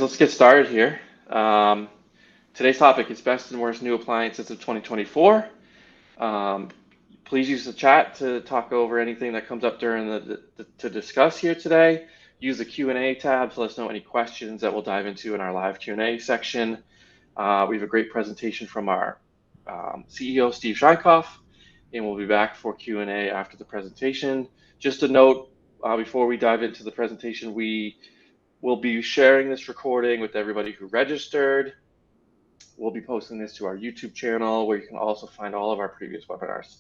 Let's get started here. Um, Today's topic is best and worst new appliances of 2024. Um, Please use the chat to talk over anything that comes up during to discuss here today. Use the Q&A tab to let us know any questions that we'll dive into in our live Q&A section. We have a great presentation from our CEO, Steve Scheinkoff, and we'll be back for Q&A after the presentation. Just a note, before we dive into the presentation, we'll be sharing this recording with everybody who registered. We'll be posting this to our YouTube channel, where you can also find all of our previous webinars.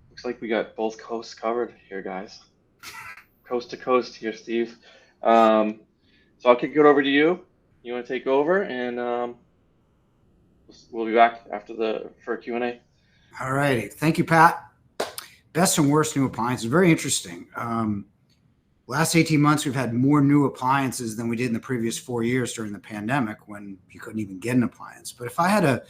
Looks like we got both coasts covered here, guys. Coast to coast here, Steve. So I'll kick it over to you. You want to take over, and we'll be back after for Q&A. All righty. Thank you, Pat. Best and worst new appliances. Very interesting. Last 18 months, we've had more new appliances than we did in the previous 4 years during the pandemic, when you couldn't even get an appliance. But if I had to,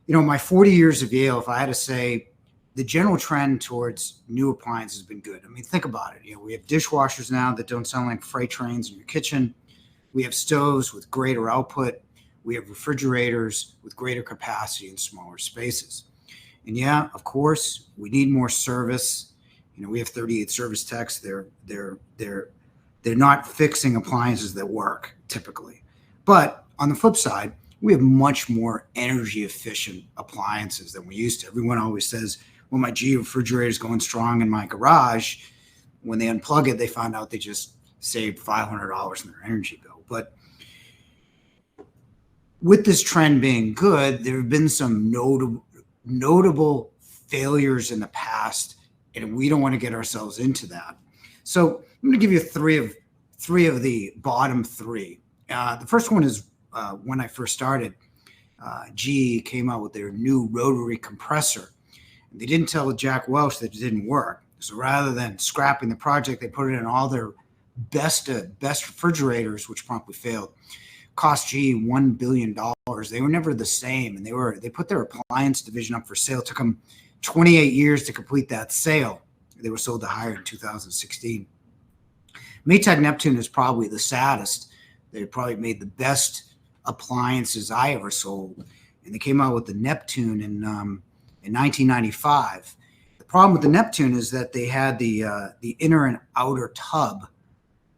my 40 years of Yale, if I had to say the general trend towards new appliances has been good. I mean, think about it. We have dishwashers now that don't sound like freight trains in your kitchen. We have stoves with greater output. We have refrigerators with greater capacity in smaller spaces. And yeah, of course, we need more service. We have 38 service techs. They're not fixing appliances that work typically. But on the flip side, we have much more energy efficient appliances than we used to. Everyone always says, well, my G refrigerator is going strong in my garage. When they unplug it, they find out they just saved $500 in their energy bill. But with this trend being good, there have been some notable failures in the past, and we don't want to get ourselves into that. So I'm going to give you three of the bottom three. The first one is when I first started, GE came out with their new rotary compressor. They didn't tell Jack Welch that it didn't work. So rather than scrapping the project, they put it in all their best refrigerators, which promptly failed. Cost GE $1 billion. They were never the same, and they put their appliance division up for sale. It took them 28 years to complete that sale. They were sold to Haier in 2016. Maytag Neptune is probably the saddest. They probably made the best appliances I ever sold, and they came out with the Neptune in 1995. The problem with the Neptune is that they had the inner and outer tub.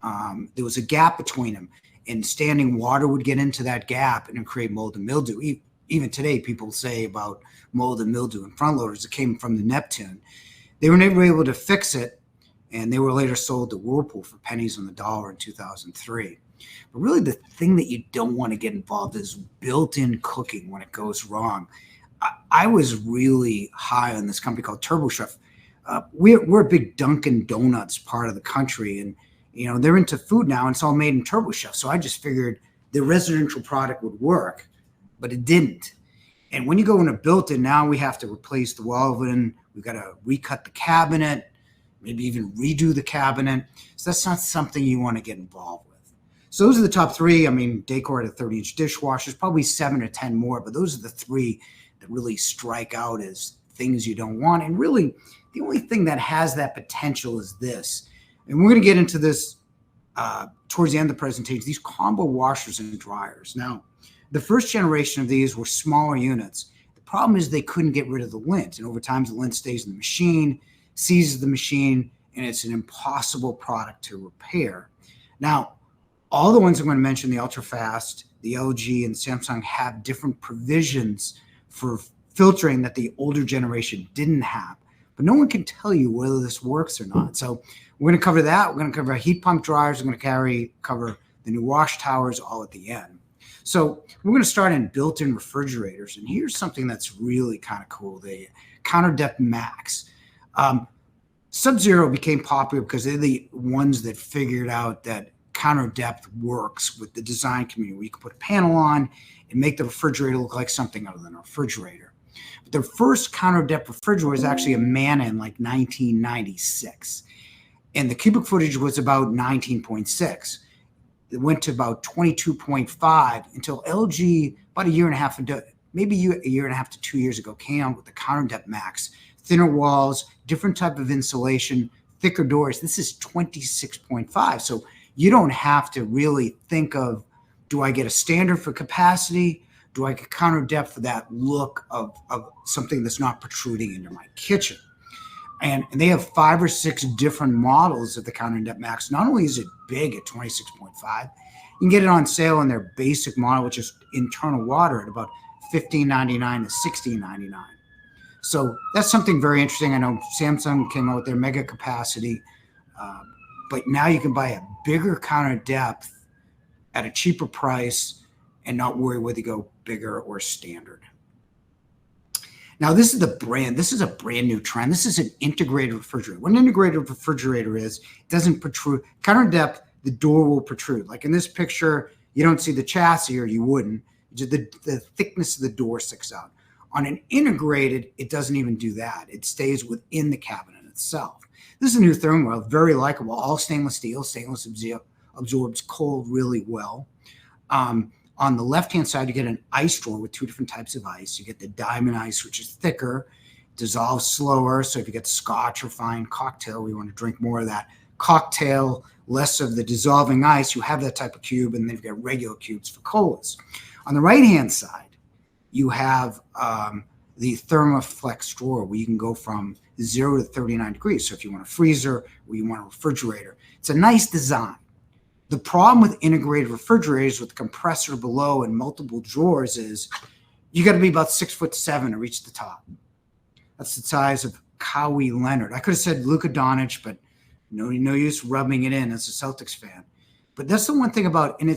There was a gap between them, and standing water would get into that gap and create mold and mildew. Even today, people say about mold and mildew in front loaders that came from the Neptune. They were never able to fix it, and they were later sold to Whirlpool for pennies on the dollar in 2003. But really, the thing that you don't want to get involved is built-in cooking when it goes wrong. I was really high on this company called TurboChef. We're a big Dunkin' Donuts part of the country, and they're into food now, and it's all made in TurboChef. So I just figured the residential product would work, but it didn't. And when you go in a built-in, now we have to replace the wall oven. We've got to recut the cabinet, maybe even redo the cabinet. So that's not something you want to get involved with. So those are the top three. I mean, Decor had a 30-inch dishwasher. There's probably 7 or 10 more, but those are the three that really strike out as things you don't want. And really, the only thing that has that potential is this. And we're going to get into this towards the end of the presentation, these combo washers and dryers. Now, the first generation of these were smaller units. The problem is they couldn't get rid of the lint. And over time, the lint stays in the machine, seizes the machine, and it's an impossible product to repair. Now, all the ones I'm going to mention, the Ultrafast, the LG, and Samsung, have different provisions for filtering that the older generation didn't have. But no one can tell you whether this works or not. So we're going to cover that. We're going to cover heat pump dryers. We're going to cover the new wash towers all at the end. So we're going to start in built-in refrigerators. And here's something that's really kind of cool, the CounterDepthMax. Sub-Zero became popular because they're the ones that figured out that counter-depth works with the design community, where you can put a panel on and make the refrigerator look like something other than a refrigerator. But the first counter-depth refrigerator was actually a Manna in like 1996. And the cubic footage was about 19.6. It went to about 22.5 until LG, about a year and a half, maybe a year and a half to 2 years ago, came out with the CounterDepthMax. Thinner walls, different type of insulation, thicker doors. This is 26.5. So you don't have to really think of, do I get a standard for capacity? Do I get counter depth for that look of something that's not protruding into my kitchen? And they have 5 or 6 different models of the CounterDepthMax. Not only is it big at 26.5, you can get it on sale in their basic model, which is internal water, at about $15.99 to $16.99. So that's something very interesting. I know Samsung came out with their mega capacity, but now you can buy a bigger counter depth at a cheaper price and not worry whether you go bigger or standard. Now, this is a brand new trend. This is an integrated refrigerator. What an integrated refrigerator is, it doesn't protrude. Counter depth, the door will protrude. Like in this picture, you don't see the chassis, or you wouldn't. The thickness of the door sticks out. On an integrated, it doesn't even do that. It stays within the cabinet itself. This is a new Thermador, very likable, all stainless steel. Stainless absorbs cold really well. On the left-hand side, you get an ice drawer with 2 different types of ice. You get the diamond ice, which is thicker, dissolves slower. So if you get scotch or fine cocktail, we want to drink more of that cocktail, less of the dissolving ice. You have that type of cube, and then you've got regular cubes for colas. On the right-hand side, you have the ThermaFlex drawer, where you can go from 0 to 39 degrees. So if you want a freezer or you want a refrigerator, it's a nice design. The problem with integrated refrigerators with the compressor below and multiple drawers is you got to be about 6'7" to reach the top. That's the size of Kawhi Leonard. I could have said Luka Doncic, but no use rubbing it in as a Celtics fan. But that's the one thing about, and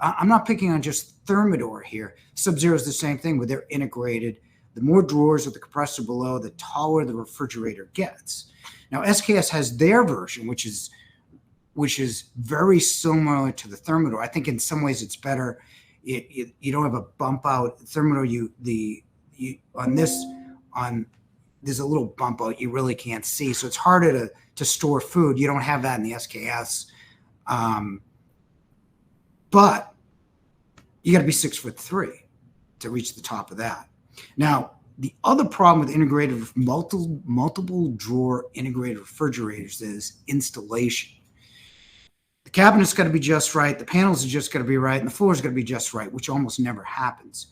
I'm not picking on just Thermador here. Sub-Zero is the same thing, where they're integrated. The more drawers with the compressor below, the taller the refrigerator gets. Now, SKS has their version, which is very similar to the Thermador. I think in some ways it's better. You don't have a bump out. Thermador, there's a little bump out you really can't see, so it's harder to store food. You don't have that in the SKS, but you got to be 6'3" to reach the top of that. Now, the other problem with integrated multiple drawer integrated refrigerators is installation. The cabinet's got to be just right. The panels are just got to be right. And the floor's got to be just right, which almost never happens.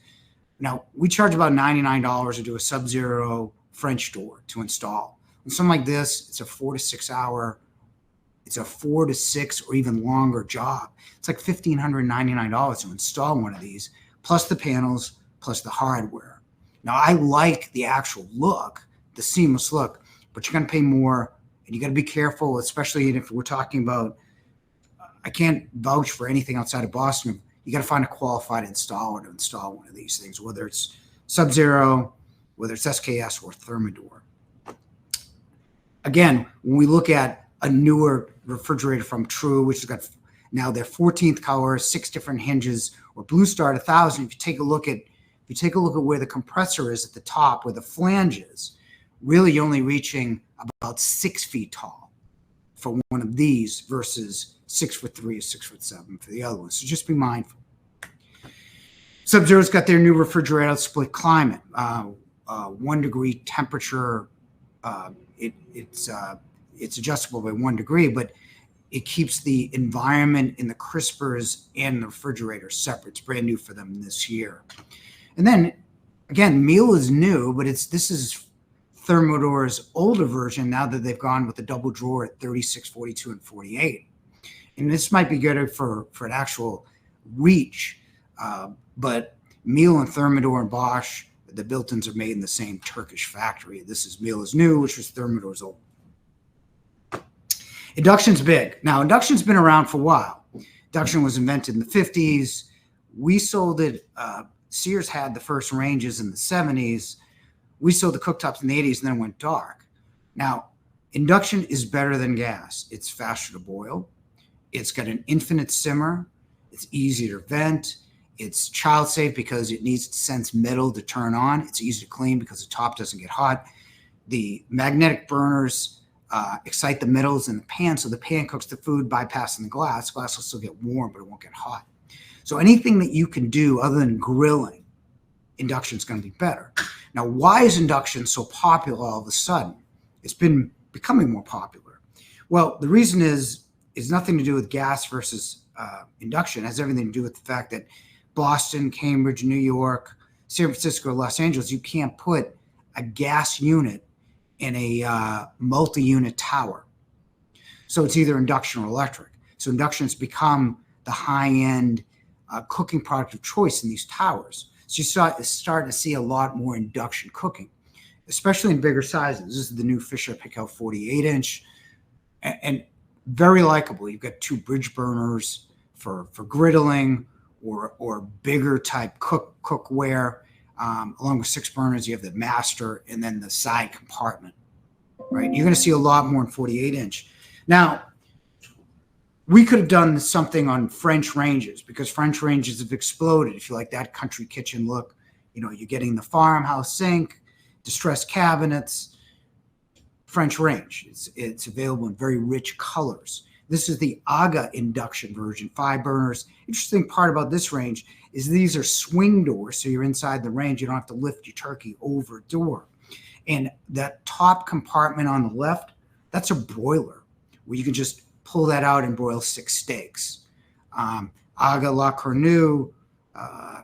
Now, we charge about $99 to do a Sub-Zero French door to install. And something like this, it's a 4 to 6 hour, it's a 4 to 6 or even longer job. It's like $1,599 to install one of these, plus the panels, plus the hardware. Now, I like the actual look, the seamless look, but you're going to pay more, and you got to be careful, especially if we're talking about, I can't vouch for anything outside of Boston. You got to find a qualified installer to install one of these things, whether it's Sub-Zero, whether it's SKS or Thermador. Again, when we look at a newer refrigerator from True, which has got now their 14th color, 6 different hinges, or Blue Star at 1,000, if you take a look at where the compressor is at the top, where the flange is, really you're only reaching about 6 feet tall for one of these versus 6'3" or 6'7" for the other one. So just be mindful. Sub-Zero's got their new refrigerator, split climate, 1 degree temperature. It's adjustable by 1 degree, but it keeps the environment in the crispers and the refrigerator separate. It's brand new for them this year. And then again, meal is new, but this is Thermador's older version now that they've gone with the double drawer at 36, 42, and 48. And this might be good for an actual reach, but Miele and Thermador and Bosch, the built-ins are made in the same Turkish factory. This is Miele is new, which was Thermador's old. Induction's big. Now, Induction's been around for a while. Induction was invented in the 50s. We sold it. Sears had the first ranges in the 70s. We sold the cooktops in the 80s, and then it went dark. Now, Induction is better than gas. It's faster to boil. It's got an infinite simmer. It's easier to vent. It's child safe because it needs to sense metal to turn on. It's easy to clean because the top doesn't get hot. The magnetic burners excite the metals in the pan, so the pan cooks the food bypassing the glass. Glass will still get warm, but it won't get hot. So anything that you can do other than grilling, Induction is going to be better. Now, why is Induction so popular all of a sudden? It's been becoming more popular. Well, the reason is is nothing to do with gas versus induction. It has everything to do with the fact that Boston, Cambridge, New York, San Francisco, Los Angeles, you can't put a gas unit in a multi-unit tower. So it's either induction or electric. So induction has become the high-end cooking product of choice in these towers. So you starting to see a lot more induction cooking, especially in bigger sizes. This is the new Fisher Paykel 48-inch, and very likable. You've got 2 bridge burners for griddling or bigger type cookware. Along with 6 burners, you have the master and then the side compartment. Right, you're going to see a lot more in 48-inch. Now, we could have done something on French ranges because French ranges have exploded. If you like that country kitchen look, you're getting the farmhouse sink, distressed cabinets, French range. It's available in very rich colors. This is the AGA induction version, 5 burners. Interesting part about this range is these are swing doors, so you're inside the range. You don't have to lift your turkey over a door. And that top compartment on the left, that's a broiler where you can just pull that out and broil 6 steaks. AGA, La Cornue,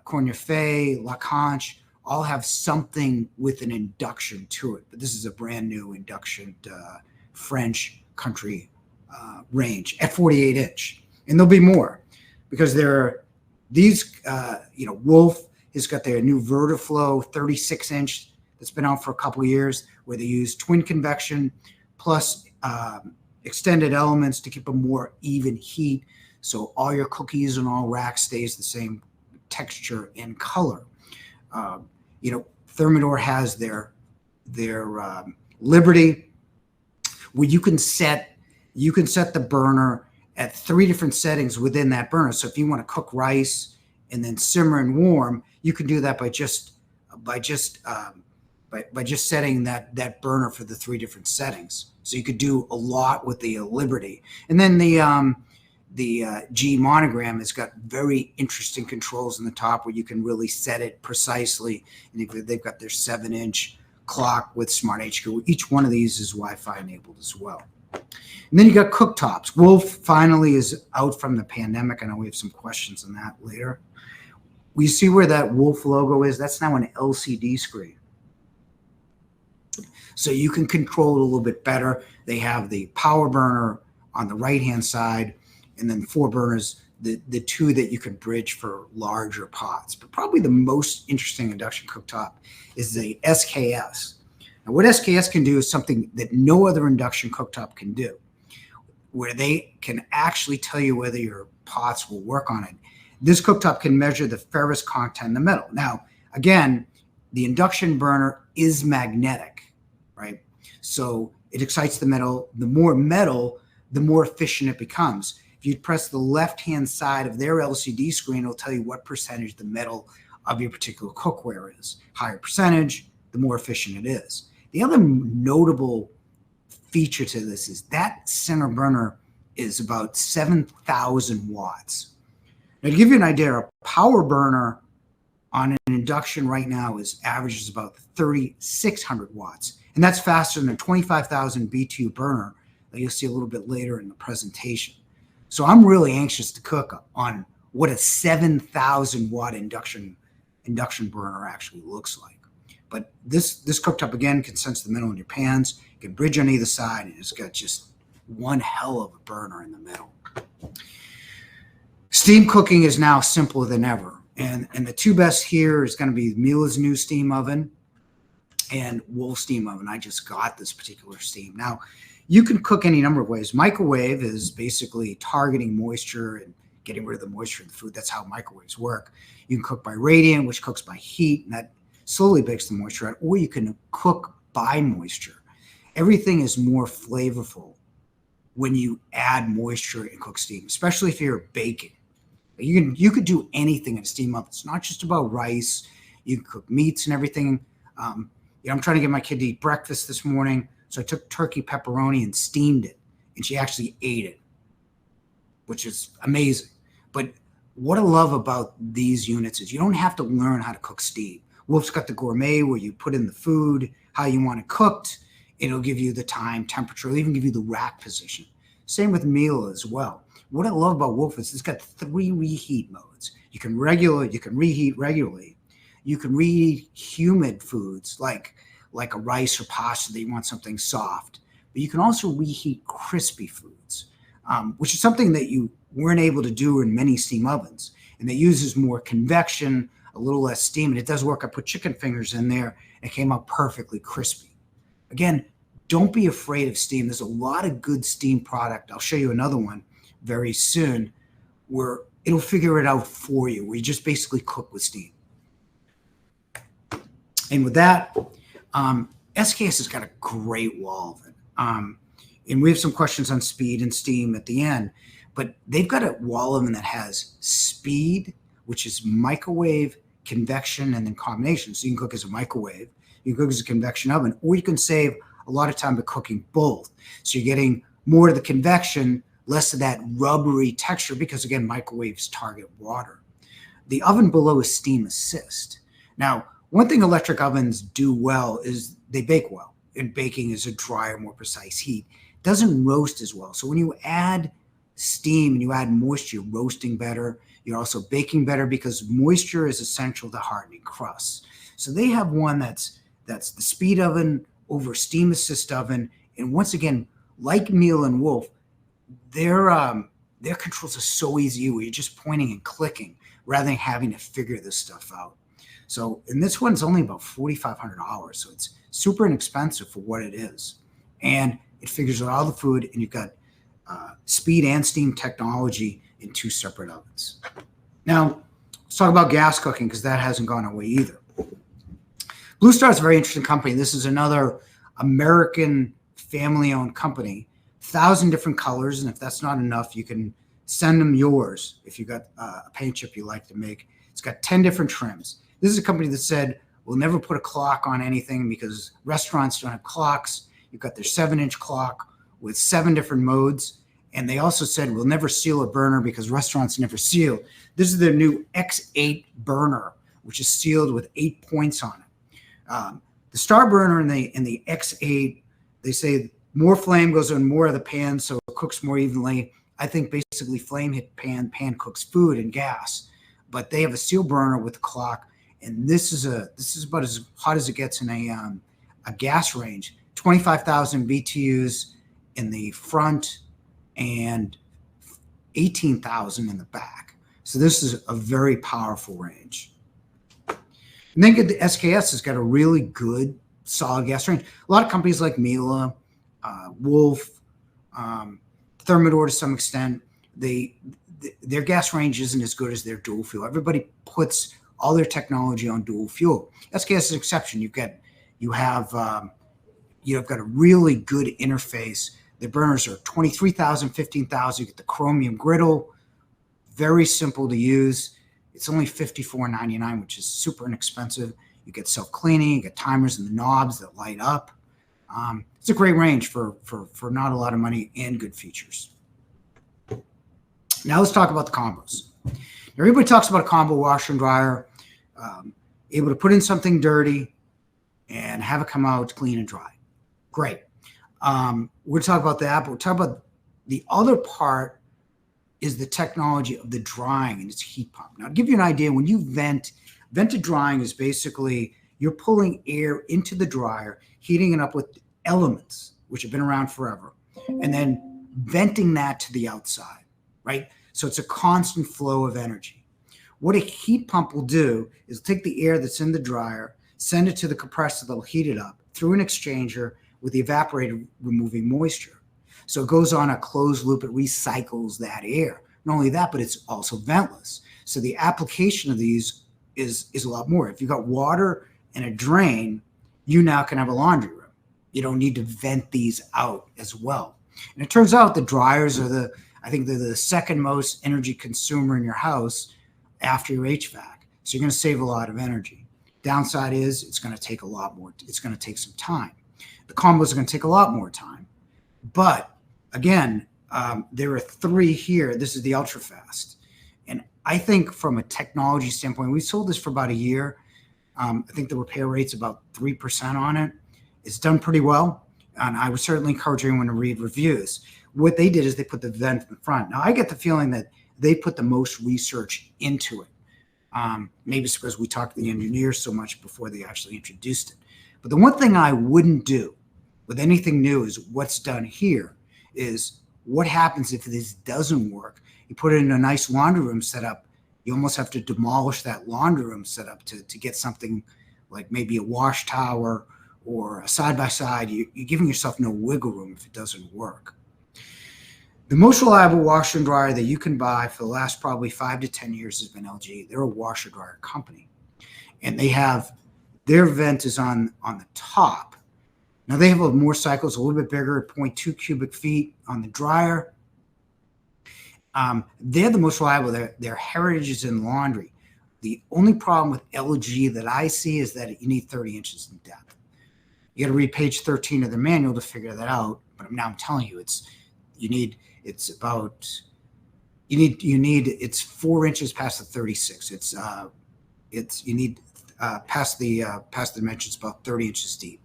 Cornefait, La Conche, all have something with an induction to it. But this is a brand new induction French country range at 48-inch. And there'll be more because these, Wolf has got their new Vertiflow 36-inch that's been out for a couple of years where they use twin convection plus extended elements to keep a more even heat. So all your cookies and all rack stays the same texture and color. Thermador has their Liberty, where you can set the burner at 3 different settings within that burner. So if you want to cook rice and then simmer and warm, you can do that by just setting that burner for the 3 different settings. So you could do a lot with the Liberty. And then the G monogram has got very interesting controls in the top where you can really set it precisely. And they've got their 7-inch clock with Smart HQ. Each one of these is Wi-Fi enabled as well. And then you got cooktops. Wolf finally is out from the pandemic. I know we have some questions on that later. We see where that Wolf logo is. That's now an LCD screen. So you can control it a little bit better. They have the power burner on the right-hand side, and then 4 burners, the 2 that you can bridge for larger pots. But probably the most interesting induction cooktop is the SKS. Now, what SKS can do is something that no other induction cooktop can do, where they can actually tell you whether your pots will work on it. This cooktop can measure the ferrous content in the metal. Now, again, the induction burner is magnetic, right? So it excites the metal. The more efficient it becomes. If you press the left-hand side of their LCD screen, it'll tell you what percentage the metal of your particular cookware is. Higher percentage, the more efficient it is. The other notable feature to this is that center burner is about 7,000 watts. Now, to give you an idea, a power burner on an induction right now averages about 3,600 watts. And that's faster than a 25,000 BTU burner that you'll see a little bit later in the presentation. So I'm really anxious to cook on what a 7,000 watt induction burner actually looks like. But this cooktop, again, can sense the metal in your pans. You can bridge on either side, and it's got just one hell of a burner in the middle. Steam cooking is now simpler than ever. And the 2 best here is going to be Miele's new steam oven and Wolf steam oven. I just got this particular steam. Now, you can cook any number of ways. Microwave is basically targeting moisture and getting rid of the moisture in the food. That's how microwaves work. You can cook by radiant, which cooks by heat, and that slowly bakes the moisture out, or you can cook by moisture. Everything is more flavorful when you add moisture and cook steam, especially if you're baking. You could do anything in a steam oven. It's not just about rice. You can cook meats and everything. I'm trying to get my kid to eat breakfast this morning, so I took turkey pepperoni and steamed it, and she actually ate it, which is amazing. But what I love about these units is you don't have to learn how to cook steam. Wolf's got the gourmet where you put in the food, how you want it cooked. It'll give you the time, temperature, it'll even give you the rack position. Same with Miele as well. What I love about Wolf is it's got 3 reheat modes. You can reheat regularly. You can reheat humid foods like a rice or pasta that you want something soft. But you can also reheat crispy foods, which is something that you weren't able to do in many steam ovens. And it uses more convection, a little less steam, and it does work. I put chicken fingers in there, and it came out perfectly crispy. Again, don't be afraid of steam. There's a lot of good steam product. I'll show you another one very soon where it'll figure it out for you, where you just basically cook with steam. And with that, SKS has got a great wall oven. And we have some questions on speed and steam at the end, but they've got a wall oven that has speed, which is microwave, convection, and then combination. So you can cook as a microwave, you can cook as a convection oven, or you can save a lot of time by cooking both. So you're getting more of the convection, less of that rubbery texture, because again, microwaves target water. The oven below is steam assist. Now, one thing electric ovens do well is they bake well, and baking is a drier, more precise heat. It doesn't roast as well. So when you add steam and you add moisture, you're roasting better. You're also baking better because moisture is essential to hardening crusts. So they have one that's the speed oven over steam assist oven. And once again, like Miele and Wolf, their controls are so easy where you're just pointing and clicking rather than having to figure this stuff out. So, and this one's only about $4,500. So it's super inexpensive for what it is. And it figures out all the food, and you've got speed and steam technology in 2 separate ovens. Now, let's talk about gas cooking, because that hasn't gone away either. Blue Star is a very interesting company. This is another American family-owned company, 1,000 different colors. And if that's not enough, you can send them yours if you've got a paint chip you like to make. It's got 10 different trims. This is a company that said, we'll never put a clock on anything because restaurants don't have clocks. You've got their 7-inch clock with 7 different modes. And they also said, we'll never seal a burner because restaurants never seal. This is their new X8 burner, which is sealed with 8 points on it. The Star burner in the X8, they say more flame goes on more of the pan, so it cooks more evenly. I think basically flame hit pan cooks food and gas. But they have a seal burner with a clock, and this is about as hot as it gets in a gas range. 25,000 BTUs in the front and 18,000 in the back. So this is a very powerful range. And then the SKS has got a really good solid gas range. A lot of companies like Miele, Wolf, Thermador to some extent, their gas range isn't as good as their dual fuel. Everybody puts all their technology on dual fuel. SKS is an exception. You've got a really good interface. The burners are 23,000, 15,000. You get the chromium griddle, very simple to use. It's only $54.99, which is super inexpensive. You get self-cleaning, you get timers and the knobs that light up. It's a great range for not a lot of money and good features. Now let's talk about the combos. Everybody talks about a combo washer and dryer, able to put in something dirty and have it come out clean and dry. Great. We'll talk about that, but we'll talk about the other part is the technology of the drying and its heat pump. Now, to give you an idea, when you vented drying is basically you're pulling air into the dryer, heating it up with elements, which have been around forever, and then venting that to the outside, right? So it's a constant flow of energy. What a heat pump will do is take the air that's in the dryer, send it to the compressor that'll heat it up through an exchanger with the evaporator removing moisture. So it goes on a closed loop. It recycles that air. Not only that, but it's also ventless. So the application of these is a lot more. If you've got water and a drain, you now can have a laundry room. You don't need to vent these out as well. And it turns out the dryers are I think they're the second most energy consumer in your house after your HVAC. So you're going to save a lot of energy. Downside is it's going to take a lot more. It's going to take some time. The combos are going to take a lot more time. But again, there are 3 here. This is the ultra fast. And I think from a technology standpoint, we sold this for about a year. I think the repair rate's about 3% on it. It's done pretty well. And I would certainly encourage everyone to read reviews. what they did is they put the vent in the front. Now I get the feeling that they put the most research into it. Maybe it's because we talked to the engineers so much before they actually introduced it. But the one thing I wouldn't do with anything new is what's done here is what happens if this doesn't work. You put it in a nice laundry room setup, you almost have to demolish that laundry room setup to get something like maybe a wash tower or a side-by-side. You're giving yourself no wiggle room if it doesn't work. The most reliable washer and dryer that you can buy for the last probably 5 to 10 years has been LG. They're a washer dryer company. And they have, their vent is on the top. Now they have more cycles, a little bit bigger, 0.2 cubic feet on the dryer. They're the most reliable. Their heritage is in laundry. The only problem with LG that I see is that you need 30 inches in depth. You got to read page 13 of the manual to figure that out. But now I'm telling you, it's 4 inches past the 36. You need past the dimensions about 30 inches deep.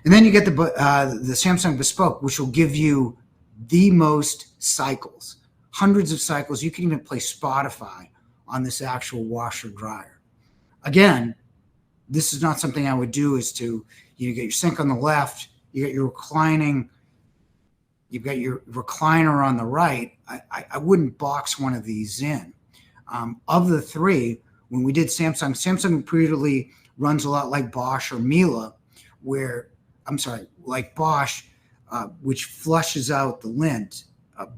And then you get the Samsung Bespoke, which will give you the most cycles, hundreds of cycles. You can even play Spotify on this actual washer dryer. Again, this is not something I would do, is to, get your sink on the left, you got your reclining, you've got your recliner on the right. I wouldn't box one of these in. Of the three, when we did Samsung repeatedly runs a lot like Bosch or Miele, like Bosch, which flushes out the lint.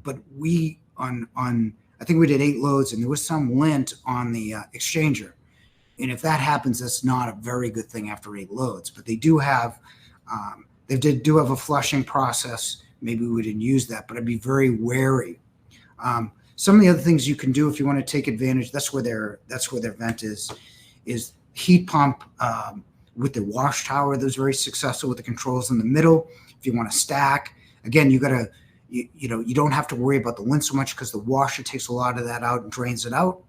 But we I think we did 8 loads, and there was some lint on the exchanger. And if that happens, that's not a very good thing after 8 loads. But they do have a flushing process. Maybe we didn't use that, but I'd be very wary. Some of the other things you can do if you want to take advantage, that's where their vent is heat pump with the wash tower. That was very successful with the controls in the middle. If you want to stack, again, you don't have to worry about the lint so much because the washer takes a lot of that out and drains it out.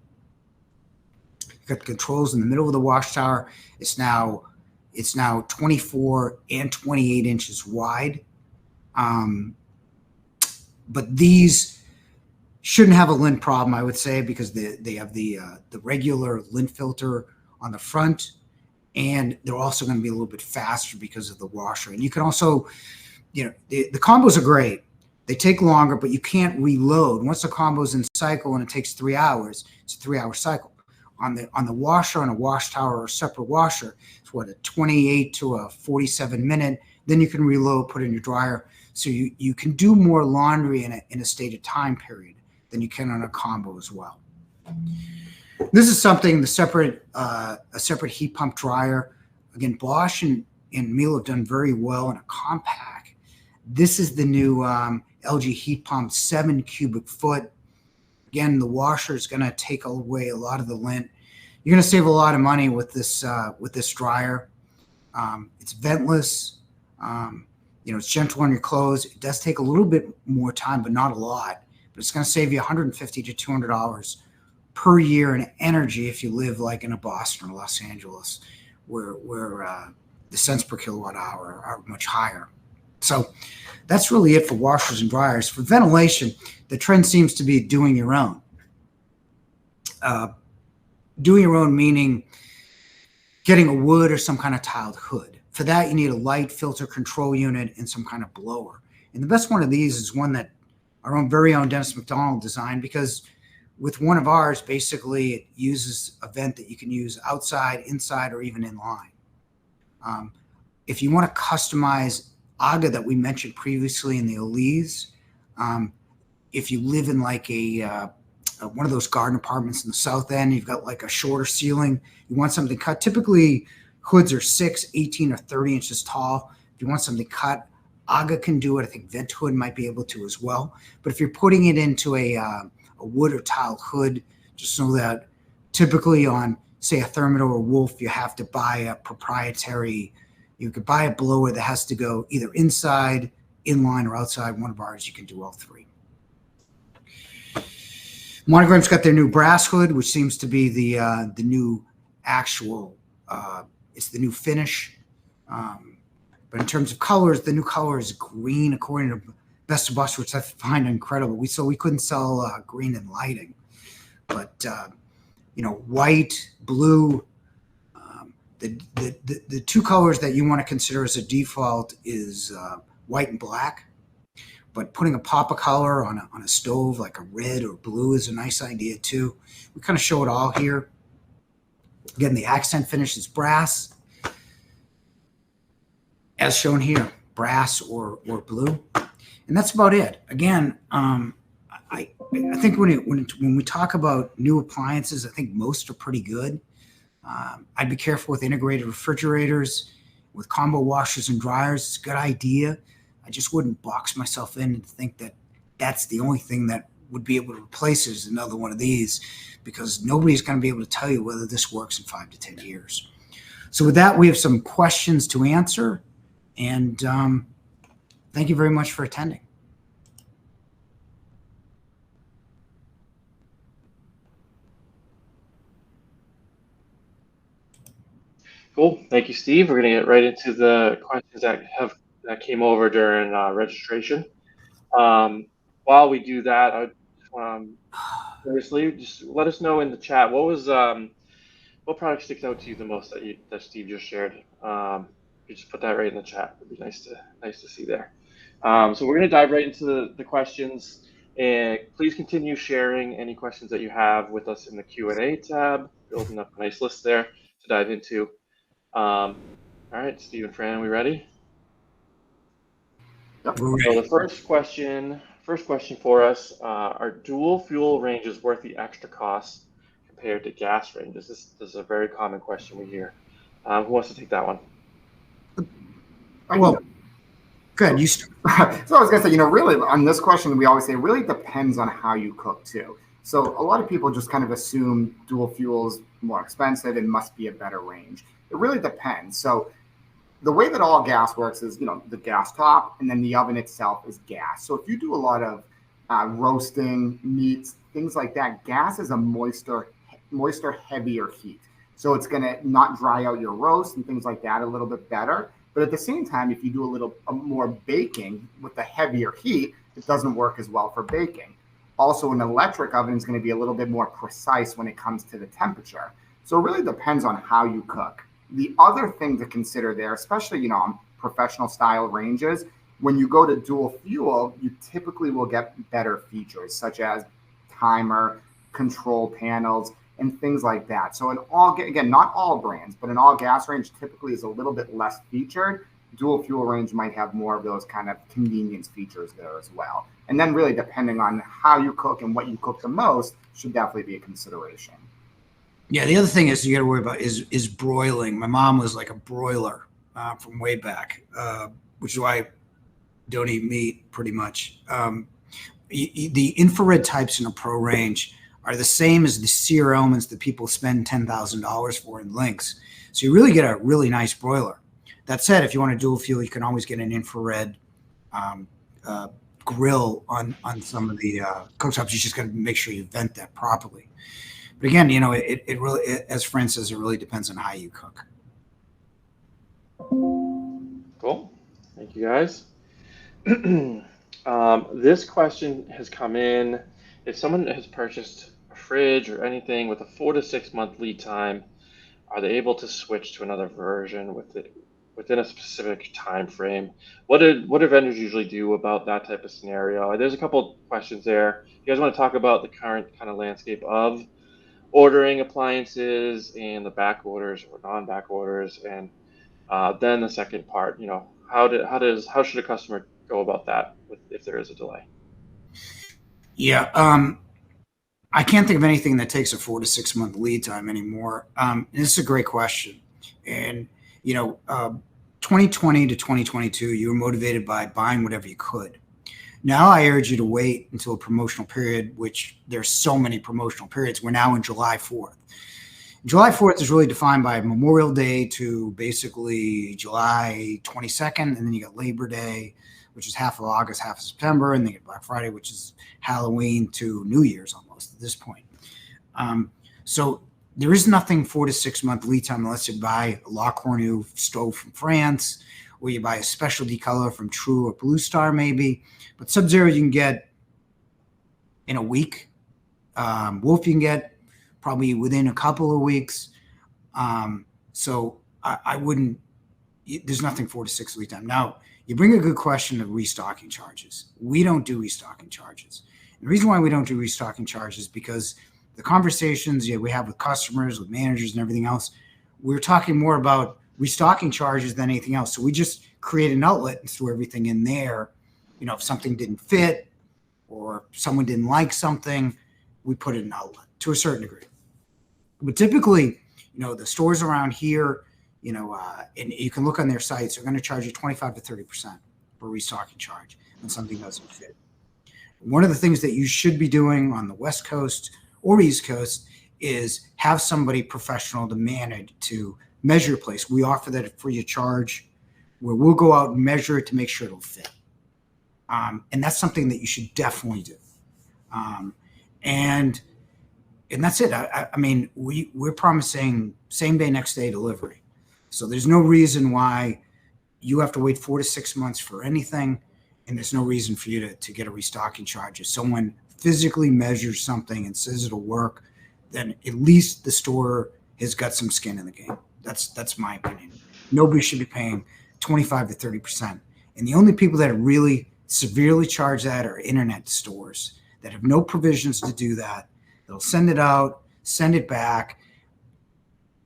You got the controls in the middle of the wash tower. It's now 24 and 28 inches wide. But these shouldn't have a lint problem, I would say, because they have the regular lint filter on the front, and they're also going to be a little bit faster because of the washer. And you can also, the combos are great. They take longer, but you can't reload. Once the combo's in cycle and it takes 3 hours, it's a 3-hour cycle. On the washer, on a wash tower or a separate washer, it's a 28 to a 47 minute. Then you can reload, put it in your dryer. So you can do more laundry in a stated time period than you can on a combo as well. This is something, a separate heat pump dryer. Again, Bosch and Miele have done very well in a compact. This is the new LG heat pump, 7 cubic foot. Again, the washer is going to take away a lot of the lint. You're going to save a lot of money with this dryer. It's ventless. It's gentle on your clothes. It does take a little bit more time, but not a lot. But it's going to save you $150 to $200 per year in energy if you live like in a Boston or Los Angeles, where the cents per kilowatt hour are much higher. So that's really it for washers and dryers. For ventilation, the trend seems to be doing your own. Doing your own meaning getting a wood or some kind of tiled hood. For that, you need a light filter control unit and some kind of blower. And the best one of these is one that our very own Dennis McDonald designed, because with one of ours, basically it uses a vent that you can use outside, inside, or even in line. If you want to customize AGA that we mentioned previously in the Elise, if you live in like one of those garden apartments in the south end, you've got like a shorter ceiling, you want something cut. Typically, hoods are 6, 18, or 30 inches tall. If you want something cut, AGA can do it. I think Vent Hood might be able to as well. But if you're putting it into a wood or tile hood, just know that typically on, say, a Thermador or Wolf, you have to buy a proprietary. You could buy a blower that has to go either inside, inline, or outside. One of ours, you can do all three. Monogram's got their new brass hood, which seems to be the new actual. It's the new finish. But in terms of colors, the new color is green, according to Best of Us, which I find incredible. We couldn't sell green and lighting, but white, blue. The two colors that you want to consider as a default is white and black. But putting a pop of color on a stove like a red or blue is a nice idea too. We kind of show it all here. Again, the accent finish is brass, as shown here, brass or blue, and that's about it. Again, I think when we talk about new appliances, I think most are pretty good. I'd be careful with integrated refrigerators, with combo washers and dryers. It's a good idea. I just wouldn't box myself in and think that that's the only thing that would be able to replace it is another one of these, because nobody's going to be able to tell you whether this works in 5 to 10 years. So with that, we have some questions to answer, and thank you very much for attending. Cool. Thank you, Steve. We're going to get right into the questions that came over during registration. While we do that, seriously, just let us know in the chat what product sticks out to you the most that Steve just shared. You just put that right in the chat. It'd be nice to see there. So we're going to dive right into the questions, and please continue sharing any questions that you have with us in the Q&A tab. Building up a nice list there to dive into. All right, Steve and Fran, are we ready? Yep. So the first question for us, are dual fuel ranges worth the extra costs compared to gas ranges? This is a very common question we hear. Who wants to take that one? Well, good. You start. So I was going to say, really on this question, we always say it really depends on how you cook too. So a lot of people just kind of assume dual fuel's more expensive and must be a better range. It really depends. So the way that all gas works is, the gas top, and then the oven itself is gas. So if you do a lot of roasting, meats, things like that, gas is a moisture heavier heat. So it's going to not dry out your roast and things like that a little bit better. But at the same time, if you do a little more baking with the heavier heat, it doesn't work as well for baking. Also, an electric oven is going to be a little bit more precise when it comes to the temperature. So it really depends on how you cook. The other thing to consider there, especially, on professional style ranges, when you go to dual fuel, you typically will get better features such as timer, control panels, and things like that. So again, not all brands, but an all gas range typically is a little bit less featured. Dual fuel range might have more of those kind of convenience features there as well. And then really depending on how you cook and what you cook the most should definitely be a consideration. Yeah, the other thing is you got to worry about is broiling. My mom was like a broiler from way back, which is why I don't eat meat pretty much. The infrared types in a pro range are the same as the sear elements that people spend $10,000 for in Lynx. So you really get a really nice broiler. That said, if you want to dual fuel, you can always get an infrared grill on some of the cooktops. You just got to make sure you vent that properly. But again, it really, as Fran says, it really depends on how you cook. Cool. Thank you, guys. This question has come in. If someone has purchased a fridge or anything with a 4 to 6 month lead time, are they able to switch to another version within a specific time frame? What do vendors usually do about that type of scenario? There's a couple questions there. You guys want to talk about the current kind of landscape of ordering appliances and the back orders or non-back orders, and then the second part, how should a customer go about that if there is a delay? Yeah, I can't think of anything that takes a 4 to 6 month lead time anymore. This is a great question, and 2020 to 2022, you were motivated by buying whatever you could. Now I urge you to wait until a promotional period, which there's so many promotional periods. We're now in July 4th. July 4th is really defined by Memorial Day to basically July 22nd. And then you got Labor Day, which is half of August, half of September. And then you get Black Friday, which is Halloween to New Year's almost at this point. So there is nothing 4 to 6 month lead time unless you buy a La Cornue stove from France or you buy a specialty color from True or Blue Star maybe. But Sub-Zero you can get in a week. Wolf you can get probably within a couple of weeks. So I wouldn't, there's nothing 4 to 6 lead time. Now, you bring a good question of restocking charges. We don't do restocking charges. And the reason why we don't do restocking charges is because the conversations we have with customers, with managers and everything else, we're talking more about restocking charges than anything else. So we just create an outlet and throw everything in there. If something didn't fit or someone didn't like something, we put it in an outlet to a certain degree. But typically, the stores around here, and you can look on their sites, they're going to charge you 25 to 30% for restocking charge when something doesn't fit. One of the things that you should be doing on the West Coast or East Coast is have somebody professional to measure your place. We offer that at free of charge, where we'll go out and measure it to make sure it'll fit. And that's something that you should definitely do. And that's it. I mean, we're promising same day, next day delivery. So there's no reason why you have to wait 4 to 6 months for anything. And there's no reason for you to get a restocking charge. If someone physically measures something and says it'll work, then at least the store has got some skin in the game. That's my opinion. Nobody should be paying 25 to 30%. And the only people that really severely charge that are internet stores that have no provisions to do that. They'll send it out, send it back,